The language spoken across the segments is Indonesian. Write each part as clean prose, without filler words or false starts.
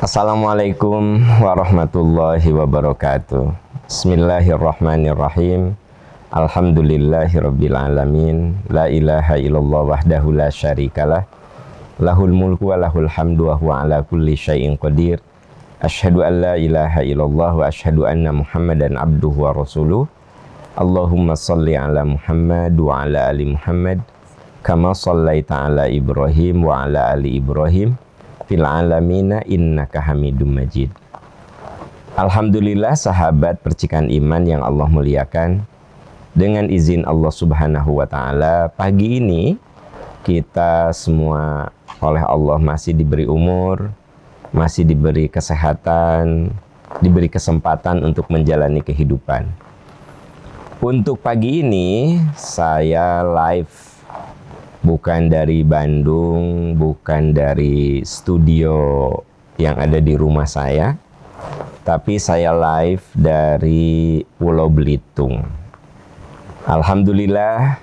Assalamualaikum warahmatullahi wabarakatuh. Bismillahirrahmanirrahim. Alhamdulillahirabbil alamin. La ilaha illallah wahdahu la syarikalah. Lahul mulku wa lahul hamdu wa huwa ala kulli syai'in qadir. Asyhadu an la ilaha illallah wa asyhadu anna Muhammadan abduhu wa rasuluh. Allahumma salli ala Muhammad wa ala ali Muhammad kama shallaita ala Ibrahim wa ala ali Ibrahim fil alamina innaka Hamidum Majid. Alhamdulillah sahabat percikan iman yang Allah muliakan, dengan izin Allah Subhanahu wa taala, pagi ini kita semua oleh Allah masih diberi umur, masih diberi kesehatan, diberi kesempatan untuk menjalani kehidupan. Untuk pagi ini saya live bukan dari Bandung, bukan dari studio yang ada di rumah saya, tapi saya live dari Pulau Belitung. Alhamdulillah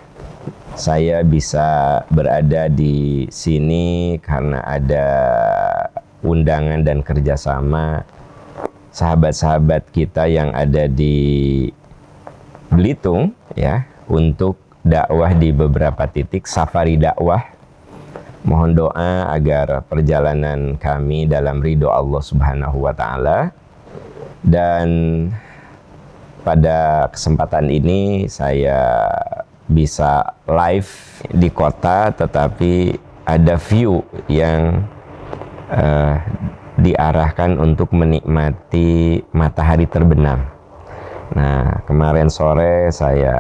saya bisa berada di sini karena ada undangan dan kerjasama sahabat-sahabat kita yang ada di Belitung ya, untuk dakwah di beberapa titik, safari dakwah. Mohon doa agar perjalanan kami dalam ridho Allah Subhanahu wa taala. Dan pada kesempatan ini saya bisa live di kota, tetapi ada view yang diarahkan untuk menikmati matahari terbenam. Nah, kemarin sore saya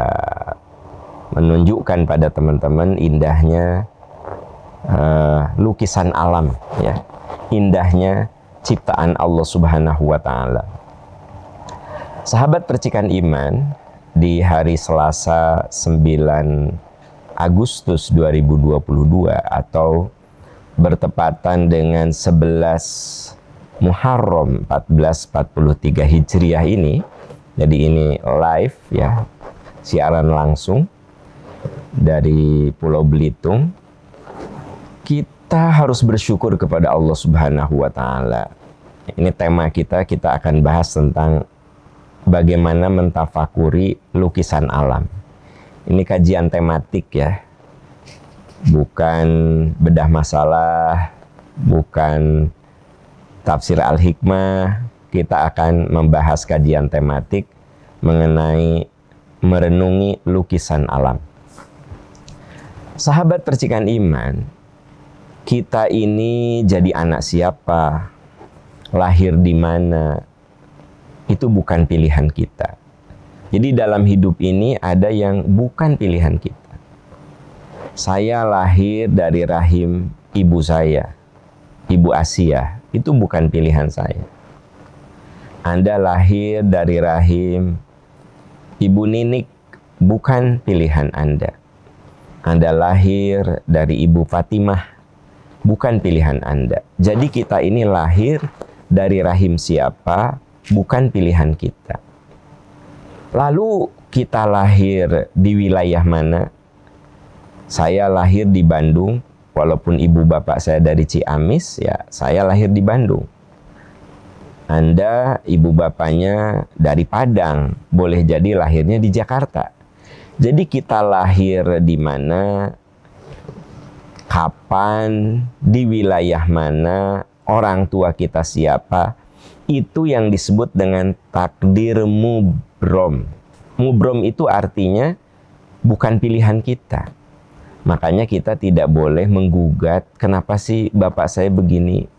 menunjukkan pada teman-teman indahnya lukisan alam ya, indahnya ciptaan Allah Subhanahu wa taala. Sahabat percikan iman, di hari Selasa 9 Agustus 2022 atau bertepatan dengan 11 Muharram 1443 Hijriah ini, jadi ini live ya, siaran langsung dari Pulau Belitung. Kita harus bersyukur kepada Allah Subhanahu wa taala. Ini tema kita akan bahas tentang bagaimana mentafakuri lukisan alam. Ini kajian tematik ya, bukan bedah masalah, bukan tafsir al-hikmah. Kita akan membahas kajian tematik mengenai merenungi lukisan alam. Sahabat percikan iman, kita ini jadi anak siapa, lahir di mana, itu bukan pilihan kita. Jadi dalam hidup ini ada yang bukan pilihan kita. Saya lahir dari rahim ibu saya, Ibu Asia, itu bukan pilihan saya. Anda lahir dari rahim Ibu Ninik, bukan pilihan Anda. Anda lahir dari Ibu Fatimah, bukan pilihan Anda. Jadi kita ini lahir dari rahim siapa, bukan pilihan kita. Lalu kita lahir di wilayah mana? Saya lahir di Bandung, walaupun ibu bapak saya dari Ciamis, ya saya lahir di Bandung. Anda, ibu bapaknya dari Padang, boleh jadi lahirnya di Jakarta. Jadi kita lahir di mana, kapan, di wilayah mana, orang tua kita siapa, itu yang disebut dengan takdir mubrom. Mubrom itu artinya bukan pilihan kita. Makanya kita tidak boleh menggugat, kenapa sih bapak saya begini?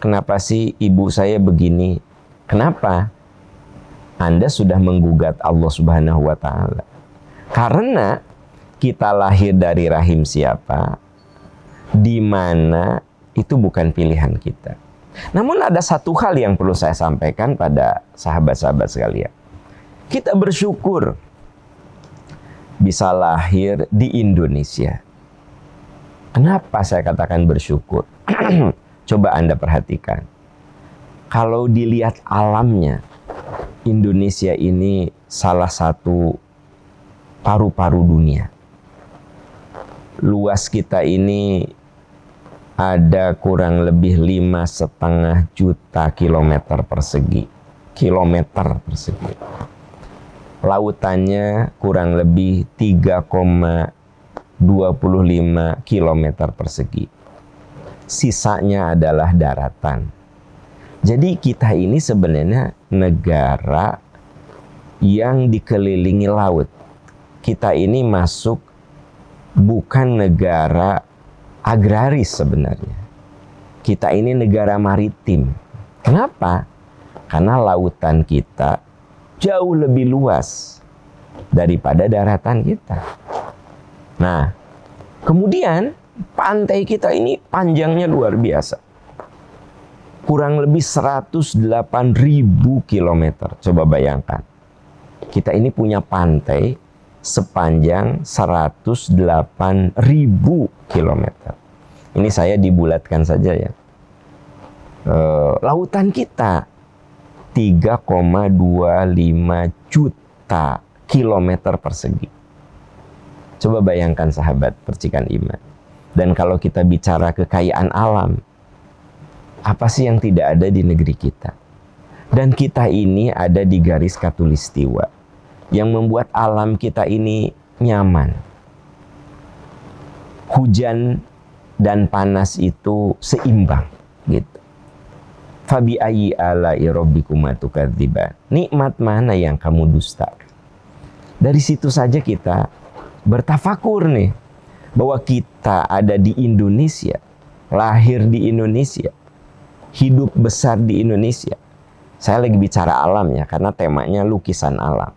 Kenapa sih ibu saya begini? Kenapa? Anda sudah menggugat Allah Subhanahu wa taala. Karena kita lahir dari rahim siapa, di mana, itu bukan pilihan kita. Namun ada satu hal yang perlu saya sampaikan pada sahabat-sahabat sekalian. Kita bersyukur bisa lahir di Indonesia. Kenapa saya katakan bersyukur? Coba Anda perhatikan. Kalau dilihat alamnya, Indonesia ini salah satu paru-paru dunia. Luas kita ini ada kurang lebih 5,5 juta kilometer persegi. Lautannya kurang lebih 3,25 kilometer persegi. Sisanya adalah daratan. Jadi kita ini sebenarnya negara yang dikelilingi laut. Kita ini masuk bukan negara agraris sebenarnya. Kita ini negara maritim. Kenapa? Karena lautan kita jauh lebih luas daripada daratan kita. Nah, kemudian pantai kita ini panjangnya luar biasa. Kurang lebih 108.000 kilometer. Coba bayangkan. Kita ini punya pantai sepanjang 108.000 kilometer. Ini saya dibulatkan saja ya. Lautan kita 3,25 juta kilometer persegi. Coba bayangkan sahabat percikan iman. Dan kalau kita bicara kekayaan alam, apa sih yang tidak ada di negeri kita? Dan kita ini ada di garis khatulistiwa yang membuat alam kita ini nyaman. Hujan dan panas itu seimbang gitu. Fabi ayyi ala'i rabbikuma tukadziban. Nikmat mana yang kamu dustakan? Dari situ saja kita bertafakur nih bahwa kita ada di Indonesia, lahir di Indonesia, hidup besar di Indonesia. Saya lagi bicara alam ya, karena temanya lukisan alam.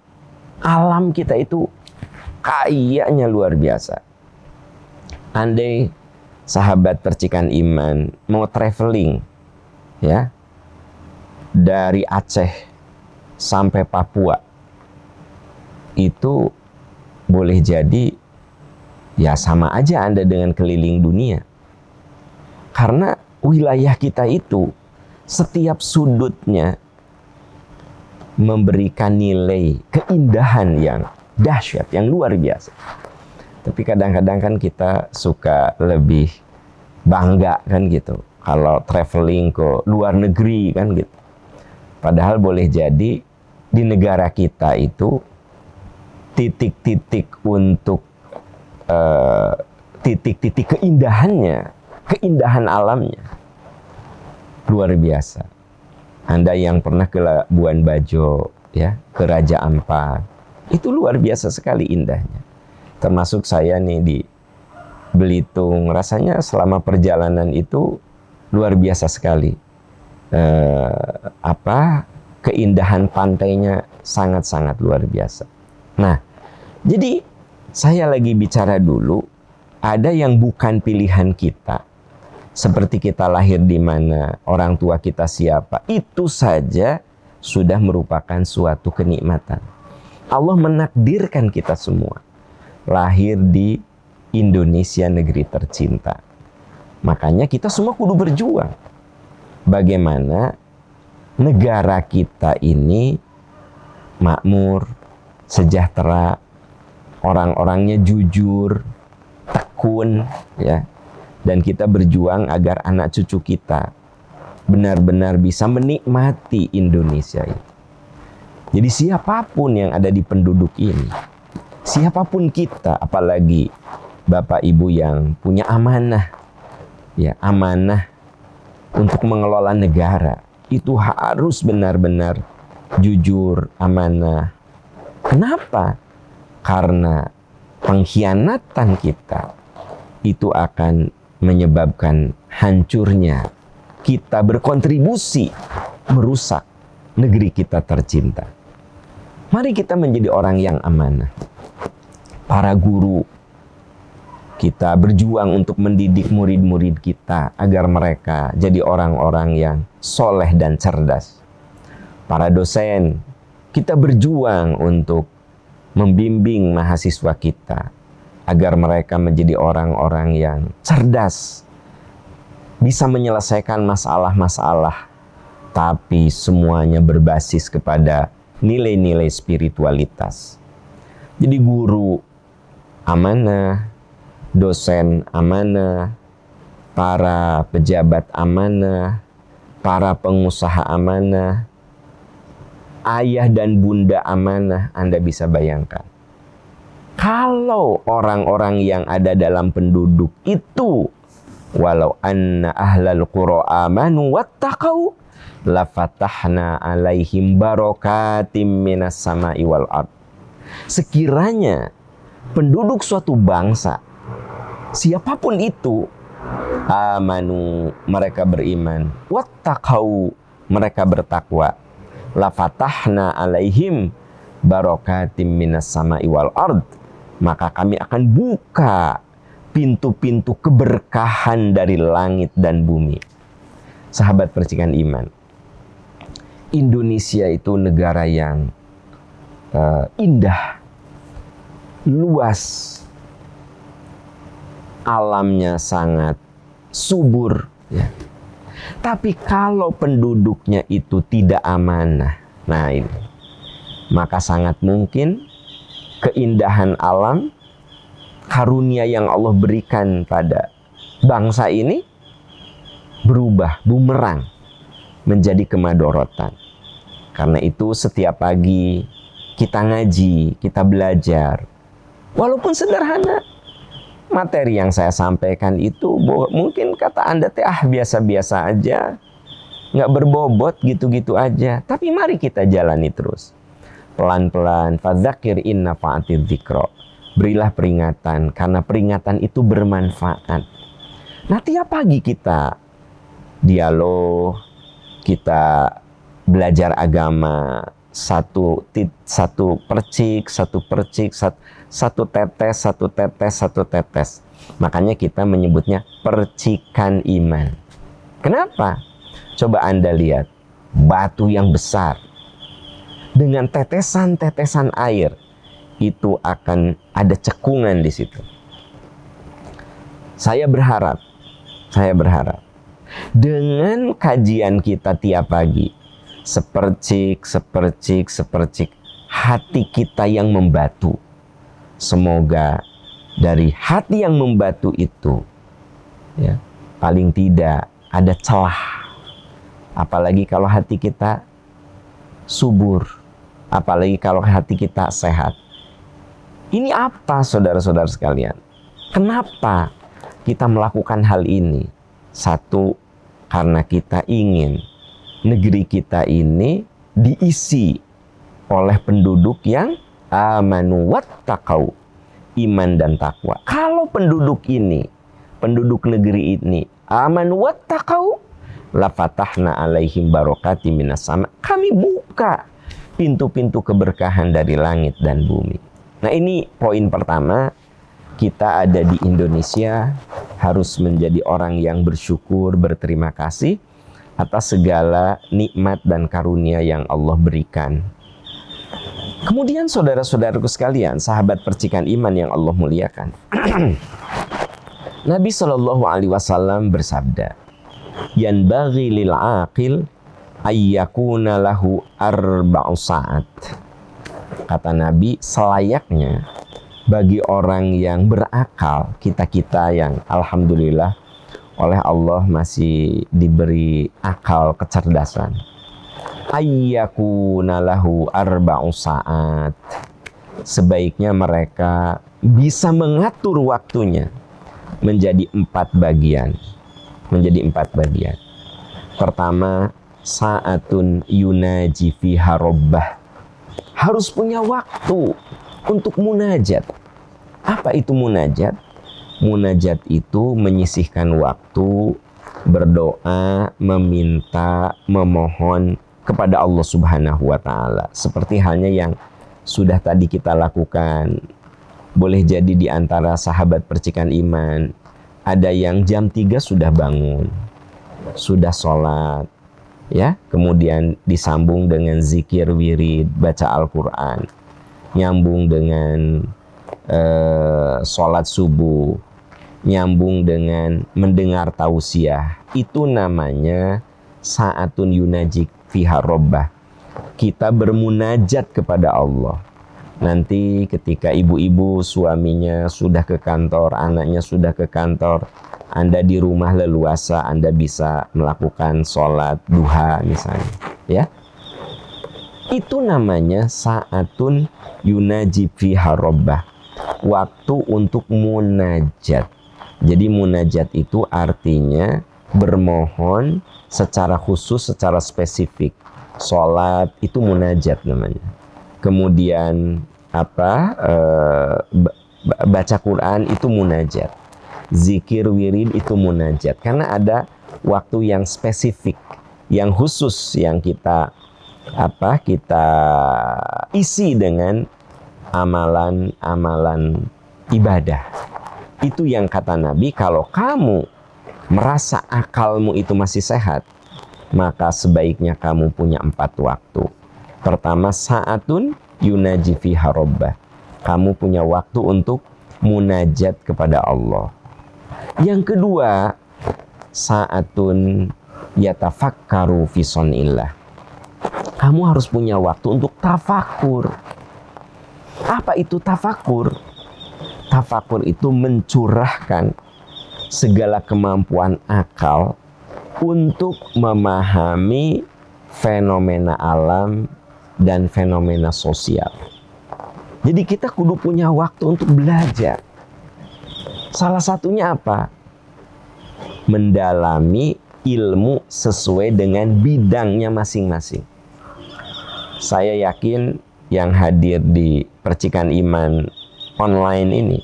Alam kita itu kayanya luar biasa. Andai sahabat percikan iman mau traveling ya dari Aceh sampai Papua, itu boleh jadi ya sama aja Anda dengan keliling dunia. Karena wilayah kita itu setiap sudutnya memberikan nilai keindahan yang dahsyat, yang luar biasa. Tapi kadang-kadang kan kita suka lebih bangga kan gitu kalau traveling ke luar negeri kan gitu. Padahal boleh jadi di negara kita itu titik-titik untuk titik-titik keindahannya, keindahan alamnya luar biasa. Anda yang pernah ke Labuan Bajo, ya, ke Raja Ampat, itu luar biasa sekali indahnya. Termasuk saya nih di Belitung, rasanya selama perjalanan itu luar biasa sekali. Keindahan pantainya sangat-sangat luar biasa. Nah, jadi saya lagi bicara dulu, ada yang bukan pilihan kita. Seperti kita lahir di mana, orang tua kita siapa, itu saja sudah merupakan suatu kenikmatan. Allah menakdirkan kita semua lahir di Indonesia, negeri tercinta. Makanya kita semua kudu berjuang. Bagaimana negara kita ini makmur, sejahtera, orang-orangnya jujur, tekun, ya. Dan kita berjuang agar anak cucu kita benar-benar bisa menikmati Indonesia itu. Jadi siapapun yang ada di penduduk ini, siapapun kita, apalagi Bapak Ibu yang punya amanah, ya, amanah untuk mengelola negara, itu harus benar-benar jujur, amanah. Kenapa? Karena pengkhianatan kita itu akan menyebabkan hancurnya kita berkontribusi merusak negeri kita tercinta. Mari kita menjadi orang yang amanah. Para guru, kita berjuang untuk mendidik murid-murid kita agar mereka jadi orang-orang yang soleh dan cerdas. Para dosen, kita berjuang untuk membimbing mahasiswa kita agar mereka menjadi orang-orang yang cerdas, bisa menyelesaikan masalah-masalah, tapi semuanya berbasis kepada nilai-nilai spiritualitas. Jadi guru amanah, dosen amanah, para pejabat amanah, para pengusaha amanah, ayah dan bunda amanah. Anda bisa bayangkan, kalau orang-orang yang ada dalam penduduk itu, walau anna ahlal qura amanu wattaqau lafatahna alaihim barakatim minas sama'i wal ard. Sekiranya penduduk suatu bangsa, siapapun itu, amanu, mereka beriman, wattaqau, mereka bertakwa, lafatahna alaihim barakatim minas sama'i wal ard, maka kami akan buka pintu-pintu keberkahan dari langit dan bumi. Sahabat percikan iman, Indonesia itu negara yang indah, luas, alamnya sangat subur, ya. Tapi kalau penduduknya itu tidak amanah, nah ini, maka sangat mungkin keindahan alam, karunia yang Allah berikan pada bangsa ini berubah bumerang menjadi kemadorotan. Karena itu setiap pagi kita ngaji, kita belajar. Walaupun sederhana, materi yang saya sampaikan itu mungkin kata Anda biasa-biasa aja, nggak berbobot gitu-gitu aja. Tapi mari kita jalani terus. Pelan-pelan, fadzakir in nafa'atidz dzikra. Berilah peringatan, karena peringatan itu bermanfaat. Nah, tiap pagi kita dialog, kita belajar agama, satu percik, satu tetes. Makanya kita menyebutnya percikan iman. Kenapa? Coba Anda lihat, batu yang besar dengan tetesan-tetesan air, itu akan ada cekungan di situ. Saya berharap dengan kajian kita tiap pagi, sepercik, hati kita yang membatu, semoga dari hati yang membatu itu, ya, paling tidak ada celah. Apalagi kalau hati kita subur, apalagi kalau hati kita sehat. Ini apa, saudara-saudara sekalian? Kenapa kita melakukan hal ini? Satu, karena kita ingin negeri kita ini diisi oleh penduduk yang amanu wattaqau, iman dan takwa. Kalau penduduk negeri ini amanu wattaqau, lafatahna alaihim barakatim minas sama. Kami buka pintu-pintu keberkahan dari langit dan bumi. Nah, ini poin pertama. Kita ada di Indonesia harus menjadi orang yang bersyukur, berterima kasih atas segala nikmat dan karunia yang Allah berikan. Kemudian saudara-saudaraku sekalian, sahabat percikan iman yang Allah muliakan. Nabi SAW bersabda, yanbaghi lil aqil ayyakuna lahu arba'u sa'at. Kata Nabi, selayaknya bagi orang yang berakal, kita-kita yang alhamdulillah oleh Allah masih diberi akal kecerdasan, ayyakuna lahu arba'u sa'at, sebaiknya mereka bisa mengatur waktunya menjadi 4 bagian. Pertama, sa'atun yunaji fiha rabbah. Harus punya waktu untuk munajat. Apa itu munajat? Munajat itu menyisihkan waktu berdoa, meminta, memohon kepada Allah Subhanahu wa Ta'ala. Seperti halnya yang sudah tadi kita lakukan. Boleh jadi di antara sahabat percikan iman, ada yang jam 3 sudah bangun, sudah sholat, ya, kemudian disambung dengan zikir wirid, baca Al-Quran, nyambung dengan sholat subuh, nyambung dengan mendengar tausiah. Itu namanya sa'atun yunajik fiha rabbah. Kita bermunajat kepada Allah. Nanti ketika ibu-ibu suaminya sudah ke kantor, anaknya sudah ke kantor, Anda di rumah leluasa, Anda bisa melakukan sholat duha misalnya, ya. Itu namanya sa'atun yunaji fiha rabbah, waktu untuk munajat. Jadi munajat itu artinya bermohon secara khusus, secara spesifik. Sholat itu munajat namanya. Kemudian baca Quran itu munajat. Zikir wirid itu munajat. Karena ada waktu yang spesifik, yang khusus, yang kita isi dengan amalan-amalan ibadah. Itu yang kata Nabi, kalau kamu merasa akalmu itu masih sehat, maka sebaiknya kamu punya 4 waktu. Pertama, sa'atun yunaji fiha rabbah. Kamu punya waktu untuk munajat kepada Allah. Yang kedua, sa'atun yatafakkaru fi sonillah. Kamu harus punya waktu untuk tafakur. Apa itu tafakur? Tafakur itu mencurahkan segala kemampuan akal untuk memahami fenomena alam dan fenomena sosial. Jadi kita kudu punya waktu untuk belajar. Salah satunya apa? Mendalami ilmu sesuai dengan bidangnya masing-masing. Saya yakin yang hadir di Percikan Iman online ini,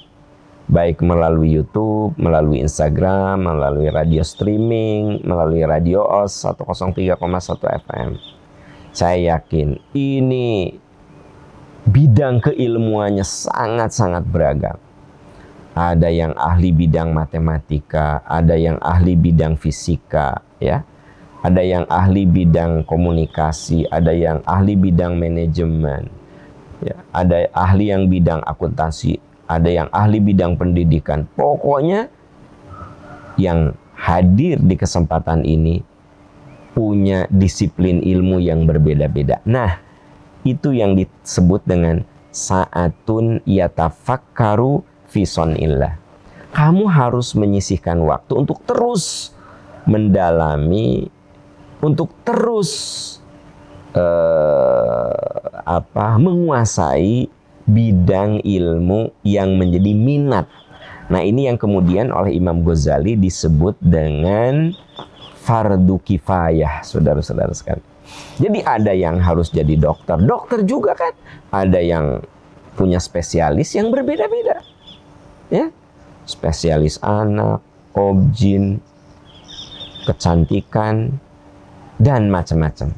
baik melalui YouTube, melalui Instagram, melalui radio streaming, melalui radio OS 103,1 FM. Saya yakin ini bidang keilmuannya sangat-sangat beragam. Ada yang ahli bidang matematika, ada yang ahli bidang fisika, ya. Ada yang ahli bidang komunikasi, ada yang ahli bidang manajemen, ya. Ada ahli yang bidang akuntansi, ada yang ahli bidang pendidikan. Pokoknya yang hadir di kesempatan ini punya disiplin ilmu yang berbeda-beda. Nah, itu yang disebut dengan sa'atun yatafakkaru fi sonillah. Kamu harus menyisihkan waktu untuk terus mendalami, untuk terus menguasai bidang ilmu yang menjadi minat. Nah, ini yang kemudian oleh Imam Ghazali disebut dengan fardu kifayah, saudara-saudara sekalian. Jadi ada yang harus jadi dokter, dokter juga kan. Ada yang punya spesialis yang berbeda-beda, ya. Spesialis anak, objin, kecantikan, dan macam-macam.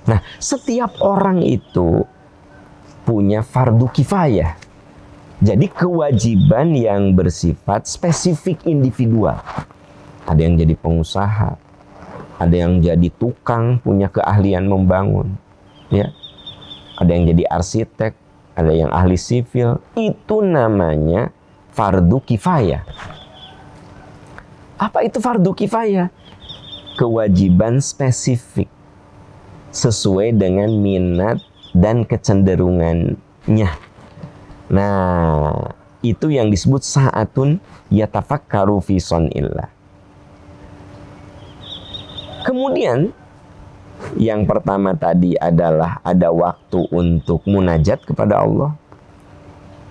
Nah, setiap orang itu punya fardu kifayah. Jadi kewajiban yang bersifat spesifik individual. Ada yang jadi pengusaha, ada yang jadi tukang, punya keahlian membangun, ya. Ada yang jadi arsitek, ada yang ahli sipil. Itu namanya fardu kifayah. Apa itu fardu kifayah? Kewajiban spesifik sesuai dengan minat dan kecenderungannya. Nah, itu yang disebut sa'atun yatafakkaru fi sonillah. Kemudian yang pertama tadi adalah ada waktu untuk munajat kepada Allah,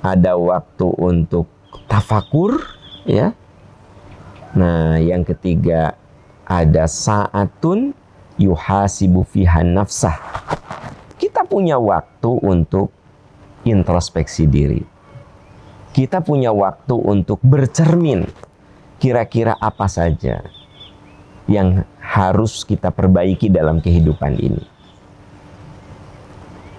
ada waktu untuk tafakur, ya. Nah, yang ketiga ada sa'atun yuhasibu fiha nafsah. Kita punya waktu untuk introspeksi diri. Kita punya waktu untuk bercermin. Kira-kira apa saja yang harus kita perbaiki dalam kehidupan ini.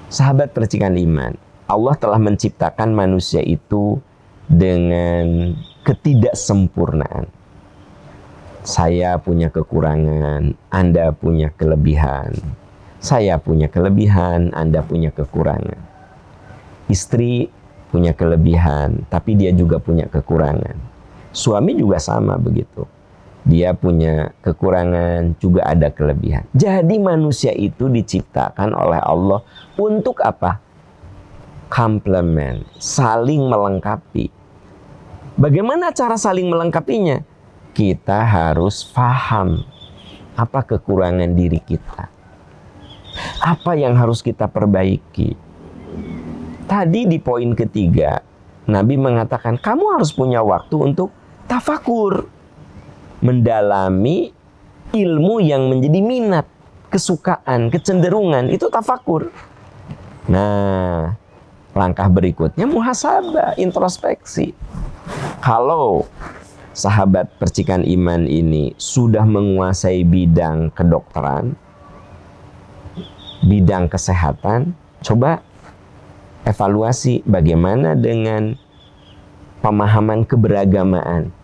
Sahabat Percikan Iman, Allah telah menciptakan manusia itu dengan ketidaksempurnaan. Saya punya kekurangan, Anda punya kelebihan. Saya punya kelebihan, Anda punya kekurangan. Istri punya kelebihan, tapi dia juga punya kekurangan. Suami juga sama begitu. Dia punya kekurangan, juga ada kelebihan. Jadi manusia itu diciptakan oleh Allah untuk apa? Komplement, saling melengkapi. Bagaimana cara saling melengkapinya? kita harus paham apa kekurangan diri kita, apa yang harus kita perbaiki. Tadi di poin ketiga, Nabi mengatakan kamu harus punya waktu untuk tafakur, mendalami ilmu yang menjadi minat, kesukaan, kecenderungan, itu tafakur. Nah, langkah berikutnya muhasabah, introspeksi. Kalau sahabat percikan iman ini sudah menguasai bidang kedokteran, bidang kesehatan, coba evaluasi bagaimana dengan pemahaman keberagamaan.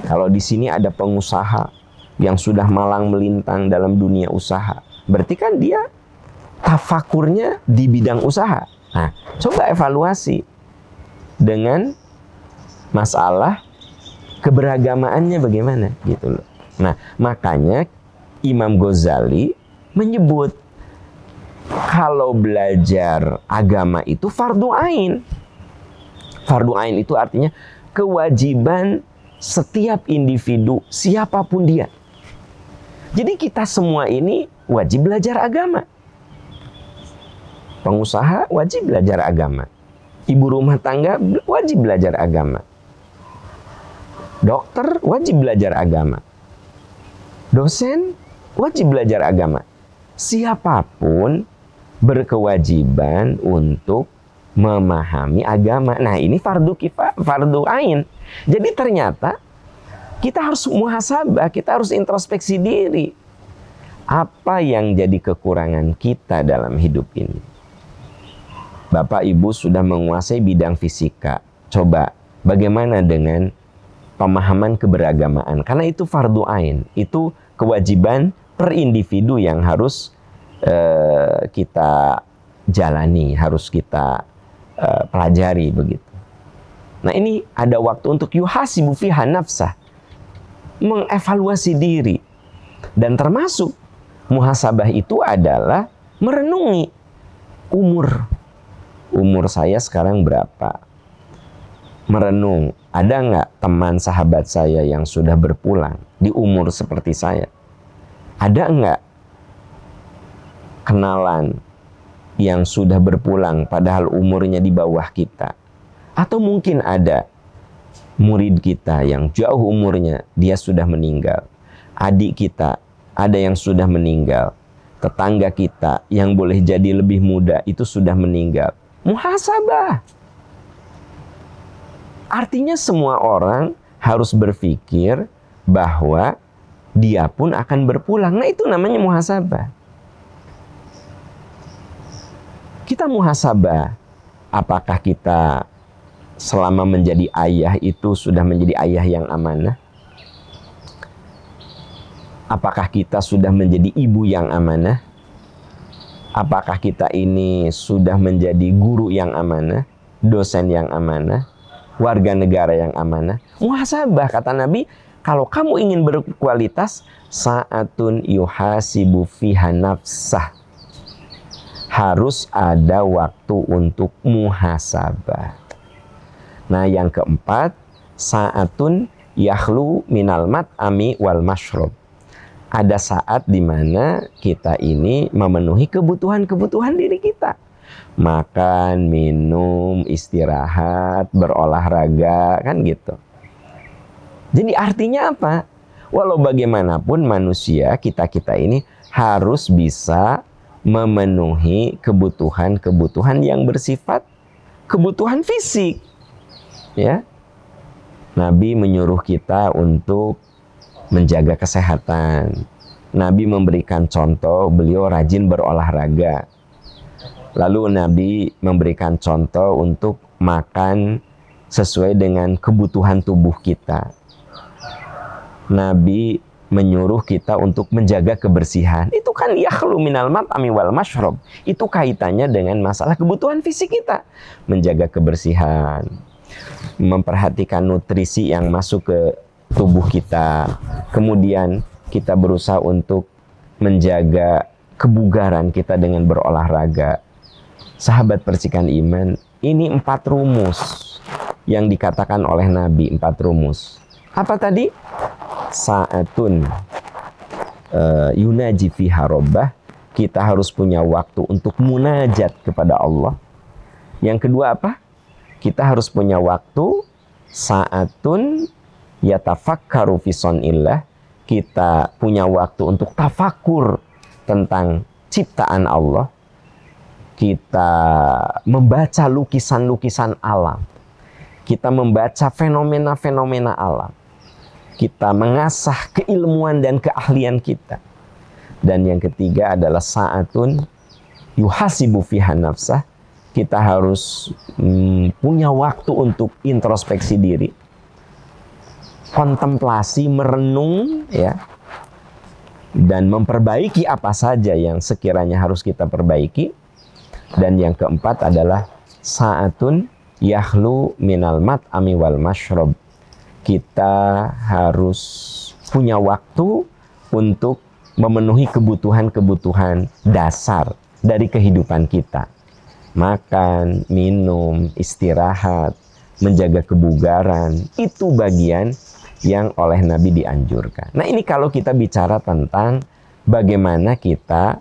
Kalau di sini ada pengusaha yang sudah malang melintang dalam dunia usaha, berarti kan dia tafakurnya di bidang usaha. Nah, coba evaluasi dengan masalah keberagamaannya bagaimana gitu loh. Nah, makanya Imam Ghazali menyebut kalau belajar agama itu fardu ain. Fardu ain itu artinya kewajiban setiap individu siapapun dia. Jadi kita semua ini wajib belajar agama. Pengusaha wajib belajar agama. Ibu rumah tangga wajib belajar agama. Dokter wajib belajar agama. Dosen wajib belajar agama. Siapapun berkewajiban untuk memahami agama. Nah, ini fardu kifayah, fardu ain. Jadi ternyata kita harus muhasabah, kita harus introspeksi diri. Apa yang jadi kekurangan kita dalam hidup ini? Bapak Ibu sudah menguasai bidang fisika. Coba bagaimana dengan pemahaman keberagamaan? Karena itu fardu ain, itu kewajiban per individu yang harus kita jalani, harus kita pelajari begitu. Nah, ini ada waktu untuk yuhasibu fiha nafsah, mengevaluasi diri. Dan termasuk muhasabah itu adalah merenungi umur saya sekarang berapa. Merenung, ada nggak teman sahabat saya yang sudah berpulang di umur seperti saya? Ada nggak kenalan yang sudah berpulang padahal umurnya di bawah kita? Atau mungkin ada murid kita yang jauh umurnya, dia sudah meninggal. Adik kita ada yang sudah meninggal. Tetangga kita yang boleh jadi lebih muda itu sudah meninggal. Muhasabah. Artinya semua orang harus berpikir bahwa dia pun akan berpulang. Nah, itu namanya muhasabah. Kita muhasabah, apakah kita selama menjadi ayah itu sudah menjadi ayah yang amanah? Apakah kita sudah menjadi ibu yang amanah? Apakah kita ini sudah menjadi guru yang amanah, dosen yang amanah, warga negara yang amanah? Muhasabah, kata Nabi, kalau kamu ingin berkualitas, sa'atun yuhasibu fiha nafsah. Harus ada waktu untuk muhasabah. Nah, yang keempat, sa'atun yakhlu minal mat'ami wal mashrob. Ada saat di mana kita ini memenuhi kebutuhan-kebutuhan diri kita. Makan, minum, istirahat, berolahraga, kan gitu. Jadi artinya apa? Walau bagaimanapun manusia, kita ini harus bisa memenuhi kebutuhan-kebutuhan yang bersifat kebutuhan fisik. Ya. Nabi menyuruh kita untuk menjaga kesehatan. Nabi memberikan contoh, beliau rajin berolahraga. Lalu Nabi memberikan contoh untuk makan sesuai dengan kebutuhan tubuh kita. Nabi menyuruh kita untuk menjaga kebersihan. Itu kan yakhlu minal mat'ami wal mashrob. Itu kaitannya dengan masalah kebutuhan fisik kita. Menjaga kebersihan, memperhatikan nutrisi yang masuk ke tubuh kita. Kemudian kita berusaha untuk menjaga kebugaran kita dengan berolahraga. Sahabat percikan iman, ini 4 rumus yang dikatakan oleh Nabi, 4 rumus. Apa tadi? Sa'atun yunaji fiha rabbah. Kita harus punya waktu untuk munajat kepada Allah. Yang kedua apa? Kita harus punya waktu sa'atun yatafakkaru fi sonillah. Kita punya waktu untuk tafakur tentang ciptaan Allah. Kita membaca lukisan-lukisan alam. Kita membaca fenomena-fenomena alam. Kita mengasah keilmuan dan keahlian kita. Dan yang ketiga adalah sa'atun yuhasibu fiha nafsah. Kita harus punya waktu untuk introspeksi diri, kontemplasi, merenung, ya, dan memperbaiki apa saja yang sekiranya harus kita perbaiki. Dan yang keempat adalah sa'atun yahlu minal mat'ami wal mashrab. Kita harus punya waktu untuk memenuhi kebutuhan-kebutuhan dasar dari kehidupan kita. Makan, minum, istirahat, menjaga kebugaran, itu bagian yang oleh Nabi dianjurkan. Nah, ini kalau kita bicara tentang bagaimana kita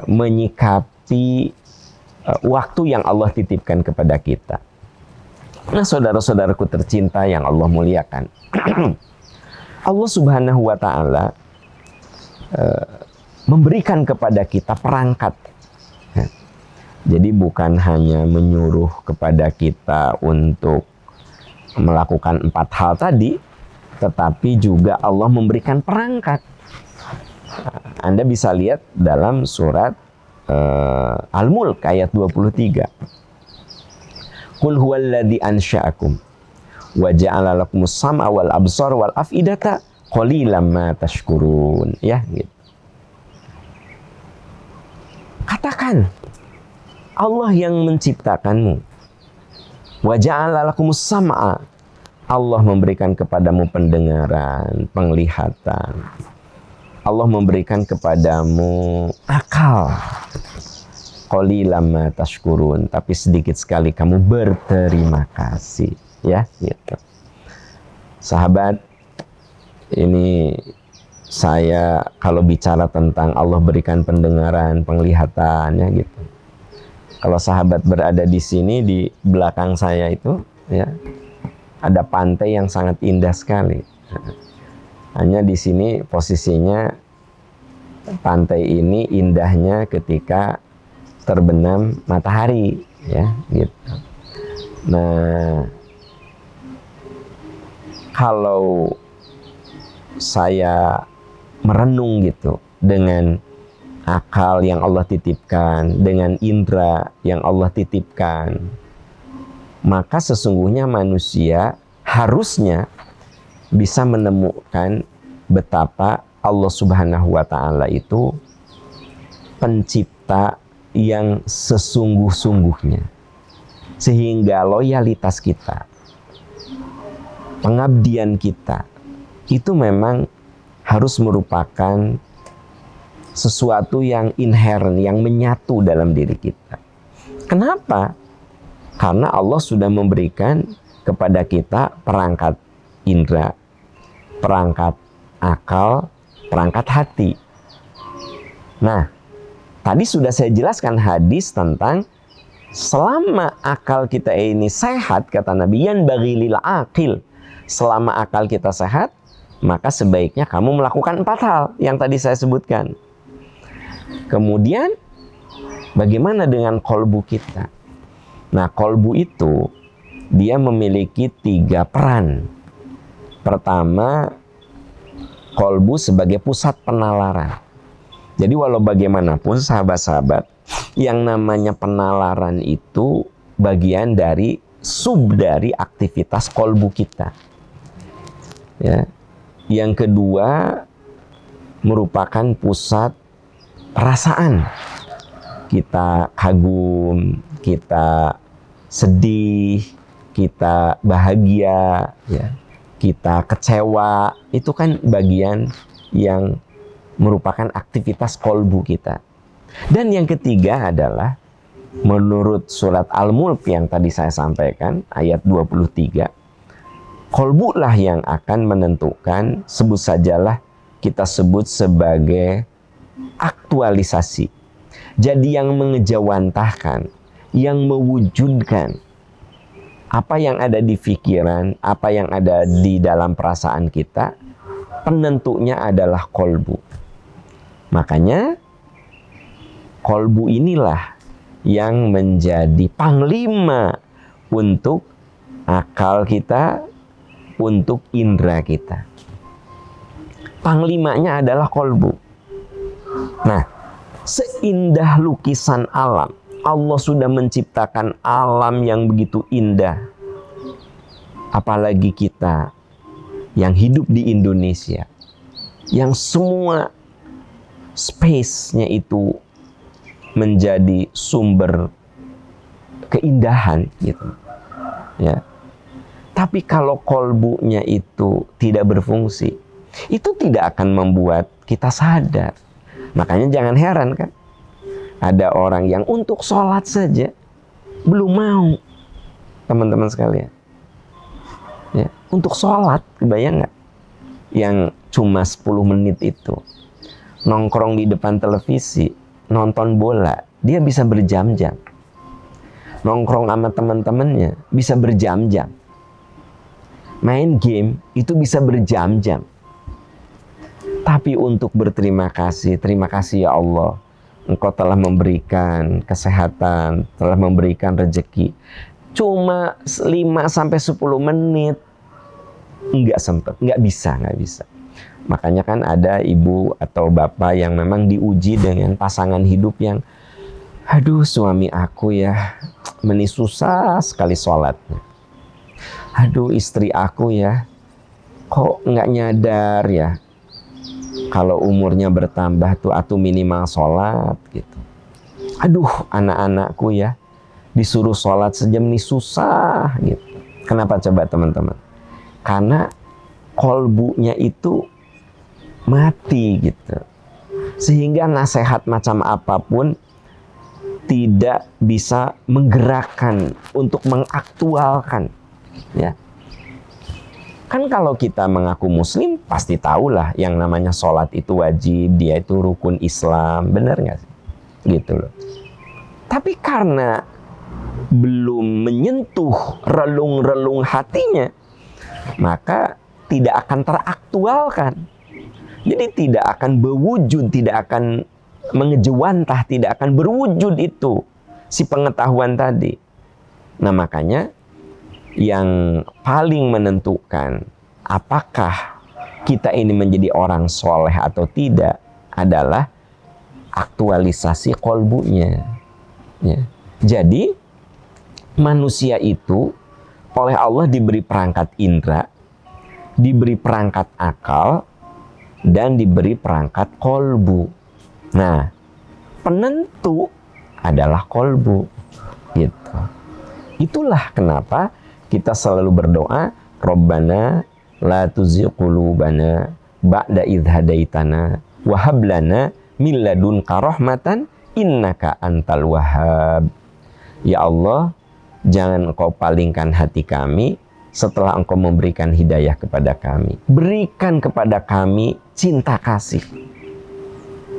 menyikapi waktu yang Allah titipkan kepada kita. Nah, saudara-saudaraku tercinta yang Allah muliakan, Allah Subhanahu wa Ta'ala memberikan kepada kita perangkat. Jadi bukan hanya menyuruh kepada kita untuk melakukan 4 hal tadi, tetapi juga Allah memberikan perangkat. Anda bisa lihat dalam surat Al-Mulk ayat 23. Qul huwallazi ansha'akum wa ja'ala lakumus sam'a wal absara wal af'idata qalilan ma tashkurun. Ya, gitu. Katakan, Allah yang menciptakanmu. Wa ja'ala lakumus sam'a. Allah memberikan kepadamu pendengaran, penglihatan. Allah memberikan kepadamu akal. Qalilan ma tashkurun, tapi sedikit sekali kamu berterima kasih, ya, gitu. Sahabat, ini saya kalau bicara tentang Allah berikan pendengaran, penglihatan, ya, gitu. Kalau sahabat berada di sini, di belakang saya itu, ya, ada pantai yang sangat indah sekali. Hanya di sini posisinya pantai ini indahnya ketika terbenam matahari, ya, gitu. Nah, kalau saya merenung gitu dengan akal yang Allah titipkan, dengan indera yang Allah titipkan, maka sesungguhnya manusia harusnya bisa menemukan betapa Allah Subhanahu wa Ta'ala itu pencipta yang sesungguh-sungguhnya, sehingga loyalitas kita, pengabdian kita itu memang harus merupakan sesuatu yang inherent, yang menyatu dalam diri kita. Kenapa? Karena Allah sudah memberikan kepada kita perangkat indera, perangkat akal, perangkat hati. Nah, tadi sudah saya jelaskan hadis tentang selama akal kita ini sehat, kata Nabi, yan bagilil aqil. Selama akal kita sehat, maka sebaiknya kamu melakukan 4 hal yang tadi saya sebutkan. Kemudian, bagaimana dengan kolbu kita? Nah, kolbu itu, dia memiliki 3 peran. Pertama, kolbu sebagai pusat penalaran. Jadi walau bagaimanapun sahabat-sahabat, yang namanya penalaran itu bagian dari dari aktivitas kolbu kita. Ya. Yang kedua, merupakan pusat perasaan. Kita kagum, kita sedih, kita bahagia, ya, kita kecewa. Itu kan bagian yang merupakan aktivitas kolbu kita. Dan yang ketiga adalah menurut surat Al-Mulk yang tadi saya sampaikan, ayat 23, Kolbu lah yang akan menentukan, sebut sajalah kita sebut sebagai aktualisasi. Jadi yang mengejawantahkan, yang mewujudkan apa yang ada di pikiran, apa yang ada di dalam perasaan kita, penentunya adalah kolbu. Makanya kolbu inilah yang menjadi panglima untuk akal kita, untuk indera kita. Panglimanya adalah kolbu. Nah, seindah lukisan alam, Allah sudah menciptakan alam yang begitu indah. Apalagi kita yang hidup di Indonesia, yang semua space-nya itu menjadi sumber keindahan gitu. Ya. Tapi kalau kolbunya itu tidak berfungsi, itu tidak akan membuat kita sadar. Makanya jangan heran kan, ada orang yang untuk sholat saja belum mau, teman-teman sekalian. Ya, untuk sholat, kebayang nggak? Yang cuma 10 menit itu, nongkrong di depan televisi, nonton bola, dia bisa berjam-jam. Nongkrong sama teman-temannya bisa berjam-jam. Main game itu bisa berjam-jam. Tapi untuk berterima kasih, terima kasih ya Allah, Engkau telah memberikan kesehatan, telah memberikan rezeki. Cuma 5-10 menit, nggak sempet, nggak bisa. Makanya kan ada ibu atau bapak yang memang diuji dengan pasangan hidup yang, aduh suami aku ya, meni susah sekali sholatnya. Aduh istri aku ya, kok nggak nyadar ya, kalau umurnya bertambah tuh atuh minimal sholat gitu. Aduh anak-anakku ya, disuruh sholat sejam nih susah gitu. Kenapa coba teman-teman? Karena kolbunya itu mati gitu. Sehingga nasihat macam apapun tidak bisa menggerakkan untuk mengaktualkan. Ya. Kan kalau kita mengaku muslim pasti tahulah yang namanya sholat itu wajib, dia itu rukun Islam, benar nggak sih? Gitu loh. Tapi karena belum menyentuh relung-relung hatinya, maka tidak akan teraktualkan. Jadi tidak akan berwujud, tidak akan mengejawantah, tidak akan berwujud itu si pengetahuan tadi. Nah makanya yang paling menentukan apakah kita ini menjadi orang soleh atau tidak adalah aktualisasi kolbunya. Ya. Jadi manusia itu oleh Allah diberi perangkat indera, diberi perangkat akal, dan diberi perangkat kolbu. Nah, penentu adalah kolbu. Gitu. Itulah kenapa kita selalu berdoa, Rabbana la tuzigh qulubana ba'da idh hadaitana wa hab lana min ladunka rahmatan innaka antal wahhab. Ya Allah, jangan Engkau palingkan hati kami setelah Engkau memberikan hidayah kepada kami. Berikan kepada kami cinta kasih.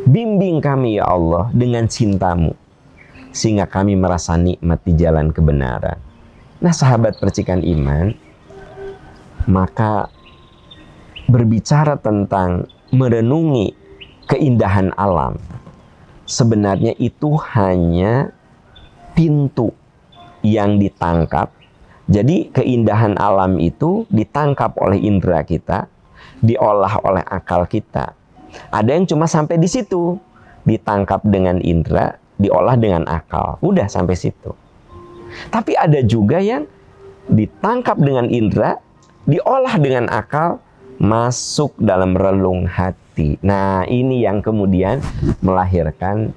Bimbing kami ya Allah dengan cinta-Mu, sehingga kami merasa nikmat di jalan kebenaran. Nah sahabat percikan iman, maka berbicara tentang merenungi keindahan alam, sebenarnya itu hanya pintu yang ditangkap. Jadi keindahan alam itu ditangkap oleh indera kita, diolah oleh akal kita. Ada yang cuma sampai di situ, ditangkap dengan indera, diolah dengan akal, udah sampai situ. Tapi ada juga yang ditangkap dengan indera, diolah dengan akal, masuk dalam relung hati. Nah ini yang kemudian melahirkan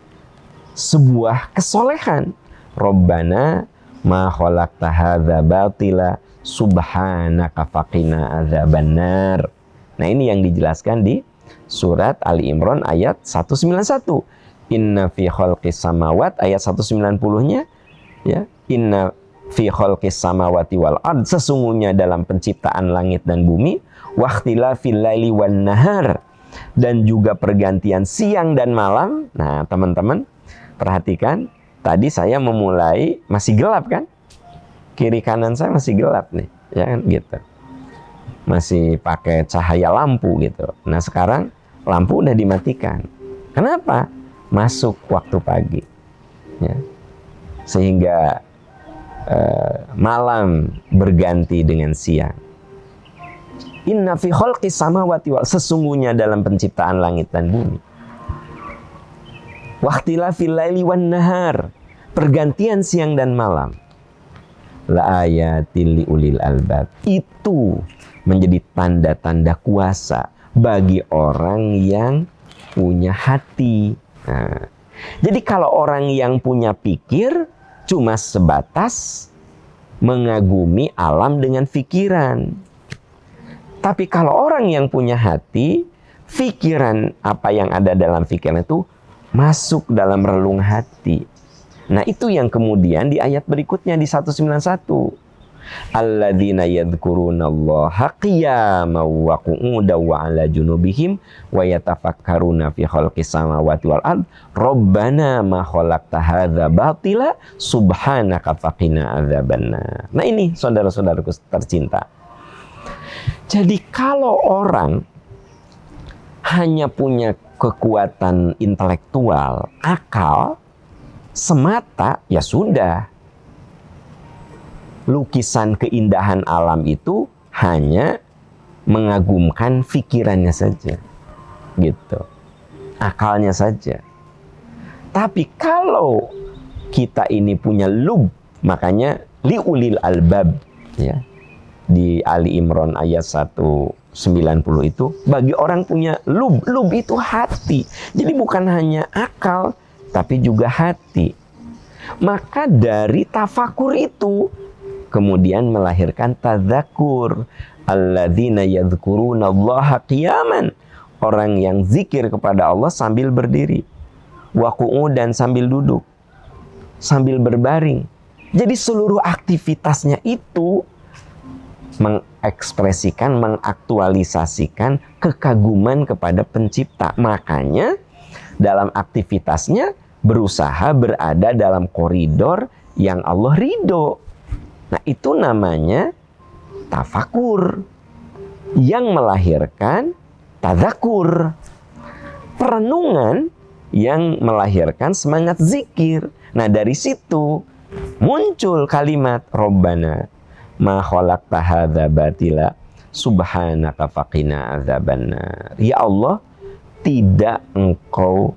sebuah kesolehan. Rabbana ma khalaqta hadza batila subhanaka faqina adzabannar. Nah ini yang dijelaskan di surat Ali Imran ayat 191. Inna fi khalqis samawat ayat 190-nya ya. Inna fi khalqis samawati wal ard, sesungguhnya dalam penciptaan langit dan bumi, wakhtilafil laili wan nahar, dan juga pergantian siang dan malam. Nah, teman-teman perhatikan, tadi saya memulai masih gelap kan? Kiri kanan saya masih gelap nih, ya kan gitu. Masih pakai cahaya lampu gitu. Nah, sekarang lampu udah dimatikan. Kenapa? Masuk waktu pagi. Ya. Sehingga malam berganti dengan siang. Inna fi khalqis samawati wal, sesungguhnya dalam penciptaan langit dan bumi. Wakhtilafil laili wan nahar, pergantian siang dan malam. La ayatil liulil albab, itu menjadi tanda-tanda kuasa bagi orang yang punya hati. Nah, jadi kalau orang yang punya pikir cuma sebatas mengagumi alam dengan pikiran. Tapi kalau orang yang punya hati, pikiran apa yang ada dalam pikiran itu masuk dalam relung hati. Nah, itu yang kemudian di ayat berikutnya di 191. Alladzina yadhkurunallaha qiyaman wa qu'udan wa 'ala junubihim wa yatafakkaruna fi khalqis samawati wal ard rabbana ma khalaqta hadza batila subhanaka faqina adzabannar. Nah, ini saudara-saudaraku tercinta. Jadi kalau orang hanya punya kekuatan intelektual, akal semata, ya sudah. Lukisan keindahan alam itu hanya mengagumkan pikirannya saja. Gitu. Akalnya saja. Tapi kalau kita ini punya lub, makanya liulil albab, ya. Di Ali Imran ayat 190 itu, bagi orang punya lub. Lub itu hati. Jadi bukan hanya akal, tapi juga hati. Maka dari tafakur itu kemudian melahirkan tadzakur. Alladzina yadhkurunallaha qiyaman, orang yang zikir kepada Allah sambil berdiri, wa qu'udan, sambil duduk, sambil berbaring. Jadi seluruh aktivitasnya itu mengekspresikan, mengaktualisasikan kekaguman kepada pencipta. Makanya dalam aktivitasnya berusaha berada dalam koridor yang Allah ridho. Nah, itu namanya tafakur yang melahirkan tadzakur. Perenungan yang melahirkan semangat zikir. Nah, dari situ muncul kalimat Rabbana ma khalaqta hadza batila subhanaka faqina adzabannar. Ya Allah, tidak Engkau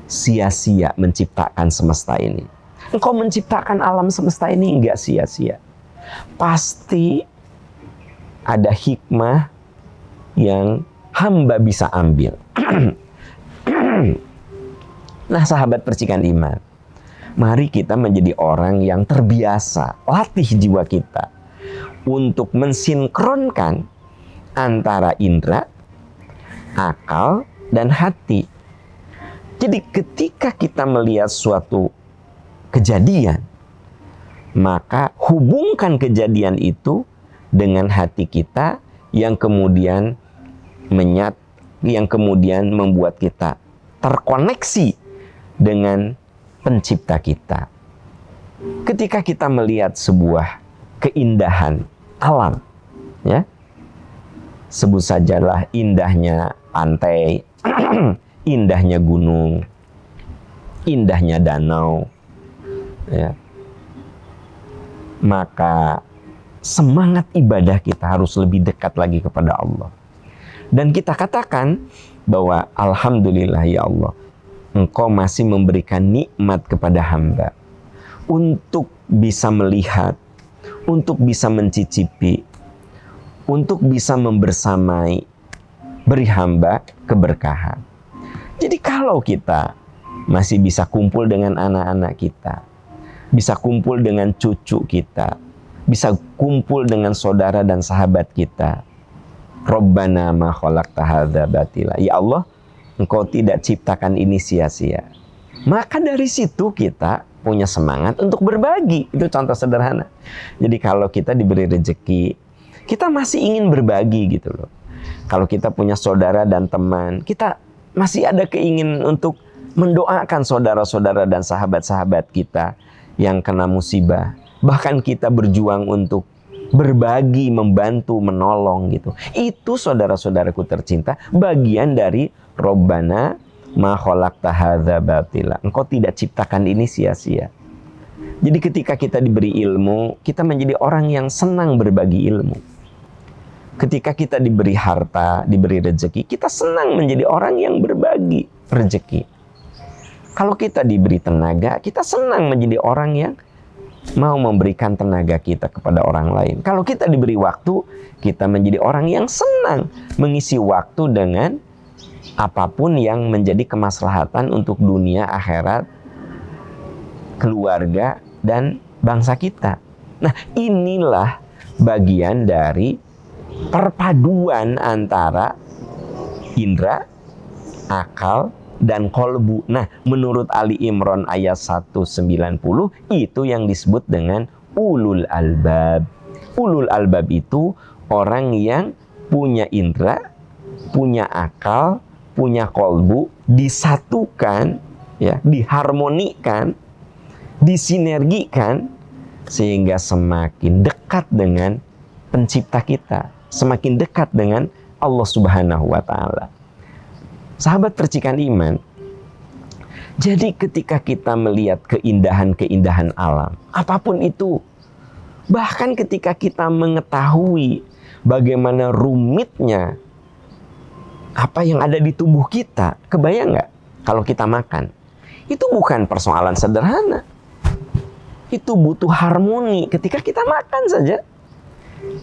sia-sia menciptakan semesta ini. Engkau menciptakan alam semesta ini enggak sia-sia. Pasti ada hikmah yang hamba bisa ambil. Nah, sahabat percikan iman, mari kita menjadi orang yang terbiasa, latih jiwa kita untuk mensinkronkan antara indera, akal, dan hati. Jadi ketika kita melihat suatu kejadian, maka hubungkan kejadian itu dengan hati kita yang kemudian yang kemudian membuat kita terkoneksi dengan pencipta kita. Ketika kita melihat sebuah keindahan alam, ya, sebut sajalah indahnya pantai, indahnya gunung, indahnya danau, ya, maka semangat ibadah kita harus lebih dekat lagi kepada Allah. Dan kita katakan bahwa alhamdulillah ya Allah, Engkau masih memberikan nikmat kepada hamba untuk bisa melihat, untuk bisa mencicipi, untuk bisa membersamai, beri hamba keberkahan. Jadi kalau kita masih bisa kumpul dengan anak-anak kita, bisa kumpul dengan cucu kita, bisa kumpul dengan saudara dan sahabat kita, Rabbana ma khalaqta hadza batila. Ya Allah, Engkau tidak ciptakan ini sia-sia. Maka dari situ kita punya semangat untuk berbagi. Itu contoh sederhana. Jadi kalau kita diberi rezeki, kita masih ingin berbagi gitu loh. Kalau kita punya saudara dan teman, kita masih ada keinginan untuk mendoakan saudara-saudara dan sahabat-sahabat kita yang kena musibah. Bahkan kita berjuang untuk berbagi, membantu, menolong gitu. Itu saudara-saudaraku tercinta, bagian dari Rabbana ma khalaqta hadza batila. Engkau tidak ciptakan ini sia-sia. Jadi ketika kita diberi ilmu, kita menjadi orang yang senang berbagi ilmu. Ketika kita diberi harta, diberi rezeki, kita senang menjadi orang yang berbagi rezeki. Kalau kita diberi tenaga, kita senang menjadi orang yang mau memberikan tenaga kita kepada orang lain. Kalau kita diberi waktu, kita menjadi orang yang senang mengisi waktu dengan apapun yang menjadi kemaslahatan untuk dunia, akhirat, keluarga, dan bangsa kita. Nah, inilah bagian dari perpaduan antara indera, akal, dan kolbu. Nah, menurut Ali Imran ayat 190, itu yang disebut dengan ulul albab. Ulul albab itu orang yang punya indera, punya akal, punya kolbu, disatukan, ya, diharmonikan, disinergikan, sehingga semakin dekat dengan pencipta kita, semakin dekat dengan Allah Subhanahu wa Ta'ala. Sahabat percikan iman, jadi ketika kita melihat keindahan-keindahan alam, apapun itu, bahkan ketika kita mengetahui bagaimana rumitnya apa yang ada di tubuh kita, kebayang nggak kalau kita makan? Itu bukan persoalan sederhana. Itu butuh harmoni. Ketika kita makan saja,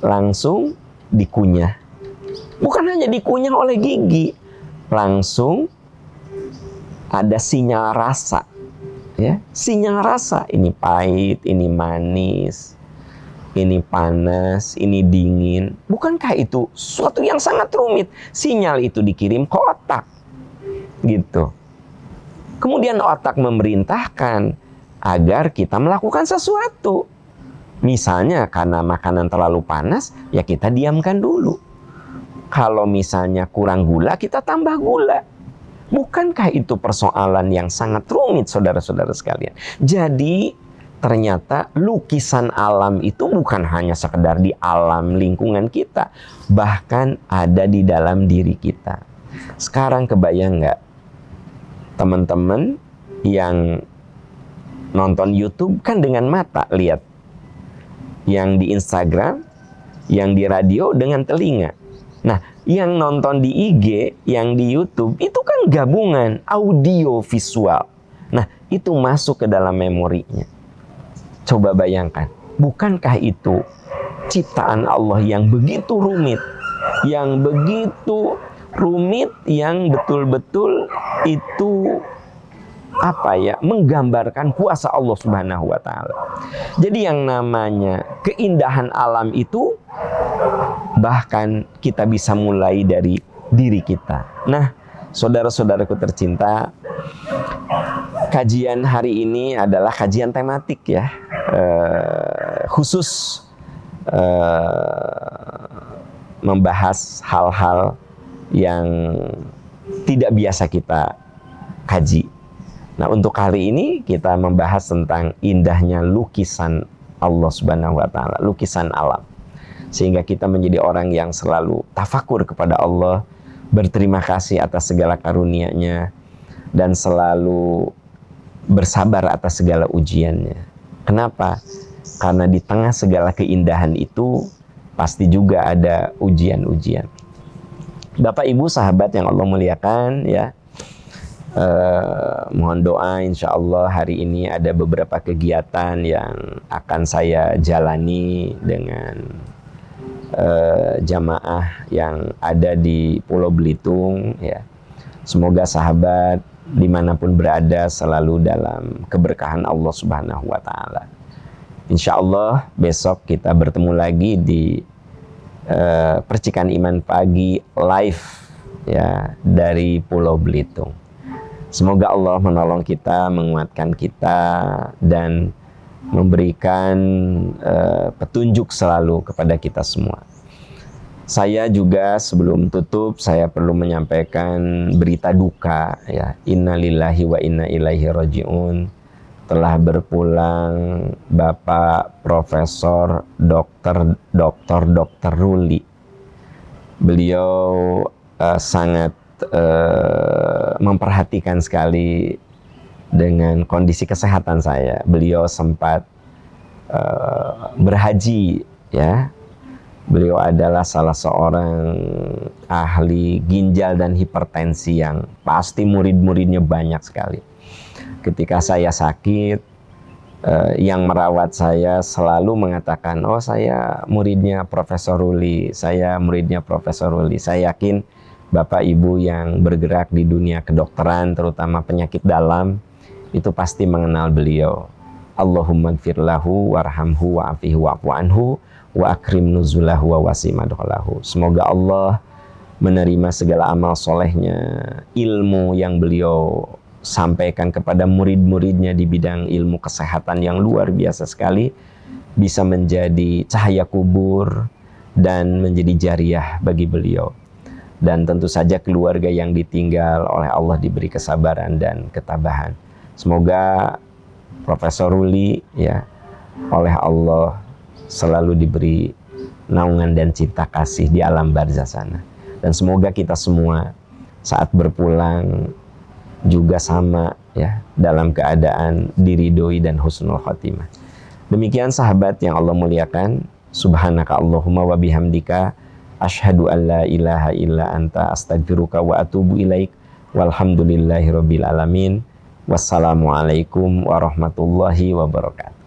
langsung dikunyah. Bukan hanya dikunyah oleh gigi, langsung ada sinyal rasa, ya, sinyal rasa. Ini pahit, ini manis, ini panas, ini dingin. Bukankah itu suatu yang sangat rumit? Sinyal itu dikirim ke otak, gitu. Kemudian otak memerintahkan agar kita melakukan sesuatu. Misalnya karena makanan terlalu panas, ya kita diamkan dulu. Kalau misalnya kurang gula, kita tambah gula. Bukankah itu persoalan yang sangat rumit, saudara-saudara sekalian? Jadi, ternyata lukisan alam itu bukan hanya sekedar di alam lingkungan kita, bahkan ada di dalam diri kita. Sekarang kebayang nggak, teman-teman yang nonton YouTube kan dengan mata lihat, yang di Instagram, yang di radio dengan telinga. Nah, yang nonton di IG, yang di YouTube, itu kan gabungan audio visual. Nah, itu masuk ke dalam memorinya. Coba bayangkan, bukankah itu ciptaan Allah yang begitu rumit, yang begitu rumit, yang betul-betul itu menggambarkan kuasa Allah Subhanahu wa Ta'ala. Jadi yang namanya keindahan alam itu bahkan kita bisa mulai dari diri kita. Nah, saudara-saudaraku tercinta, kajian hari ini adalah kajian tematik ya, khusus membahas hal-hal yang tidak biasa kita kaji. Nah, untuk kali ini kita membahas tentang indahnya lukisan Allah Subhanahu wa Ta'ala, lukisan alam. Sehingga kita menjadi orang yang selalu tafakur kepada Allah, berterima kasih atas segala karunia-Nya, dan selalu bersabar atas segala ujiannya. Kenapa? Karena di tengah segala keindahan itu pasti juga ada ujian-ujian. Bapak Ibu sahabat yang Allah muliakan, ya, mohon doa, insya Allah hari ini ada beberapa kegiatan yang akan saya jalani dengan jamaah yang ada di Pulau Belitung, ya. Semoga sahabat dimanapun berada selalu dalam keberkahan Allah Subhanahu wa Ta'ala. Insya Allah besok kita bertemu lagi di Percikan Iman Pagi live, ya, dari Pulau Belitung. Semoga Allah menolong kita, menguatkan kita, dan memberikan petunjuk selalu kepada kita semua. Saya juga sebelum tutup, saya perlu menyampaikan berita duka, ya. Innalillahi wa inna ilaihi raji'un. Telah berpulang Bapak Profesor Dr. Ruli. Beliau sangat memperhatikan sekali dengan kondisi kesehatan saya. Beliau sempat berhaji, ya. Beliau adalah salah seorang ahli ginjal dan hipertensi yang pasti murid-muridnya banyak sekali. Ketika saya sakit, yang merawat saya selalu mengatakan, oh saya muridnya Profesor Ruli, saya muridnya Profesor Ruli. Saya yakin Bapak Ibu yang bergerak di dunia kedokteran, terutama penyakit dalam, itu pasti mengenal beliau. Allahumma gfir lahu warhamhu wa'afihu wa'fu anhu wa akrim nuzulahu wa wasi madkhalahu. Semoga Allah menerima segala amal solehnya, ilmu yang beliau sampaikan kepada murid-muridnya di bidang ilmu kesehatan yang luar biasa sekali, bisa menjadi cahaya kubur dan menjadi jariah bagi beliau. Dan tentu saja keluarga yang ditinggal oleh Allah diberi kesabaran dan ketabahan. Semoga Profesor Ruli, ya, oleh Allah selalu diberi naungan dan cinta kasih di alam barzah sana. Dan semoga kita semua saat berpulang juga sama, ya, dalam keadaan diridhoi dan husnul khotimah. Demikian sahabat yang Allah muliakan. Subhanaka Allahumma wa bihamdika asyhadu an la ilaha illa anta astaghfiruka wa atubu ilaik. Walhamdulillahi rabbil alamin. Wassalamualaikum warahmatullahi wabarakatuh.